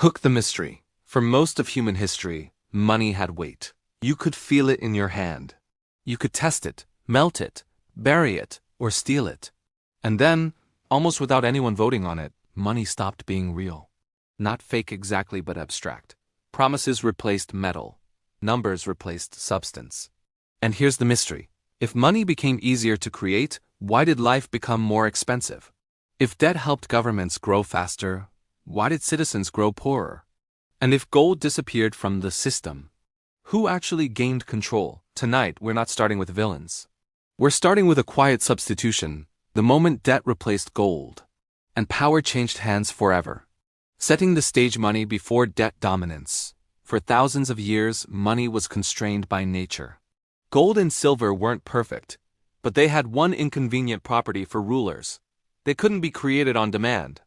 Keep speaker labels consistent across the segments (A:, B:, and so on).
A: Hook the mystery. For most of human history, money had weight. You could feel it in your hand. You could test it, melt it, bury it, or steal it. And then, almost without anyone voting on it, money stopped being real. Not fake exactly, but abstract. Promises replaced metal. Numbers replaced substance. And here's the mystery. If money became easier to create, why did life become more expensive? If debt helped governments grow faster, why did citizens grow poorer? And if gold disappeared from the system, who actually gained control? Tonight, we're not starting with villains. We're starting with a quiet substitution, the moment debt replaced gold, and power changed hands forever. Setting the stage: money before debt dominance. For thousands of years, money was constrained by nature. Gold and silver weren't perfect, but they had one inconvenient property for rulers. They couldn't be created on demand.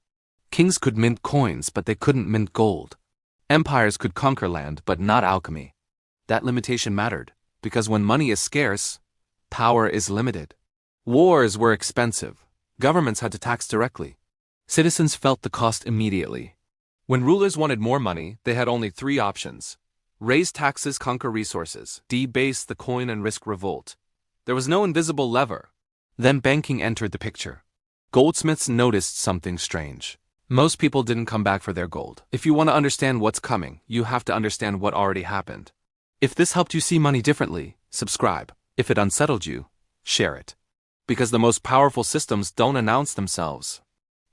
A: Kings could mint coins, but they couldn't mint gold. Empires could conquer land, but not alchemy. That limitation mattered, because when money is scarce, power is limited. Wars were expensive. Governments had to tax directly. Citizens felt the cost immediately. When rulers wanted more money, they had only three options: raise taxes, conquer resources, debase the coin, and risk revolt. There was no invisible lever. Then banking entered the picture. Goldsmiths noticed something strange. Most people didn't come back for their gold. If you want to understand what's coming, you have to understand what already happened. If this helped you see money differently, subscribe. If it unsettled you, share it. Because the most powerful systems don't announce themselves.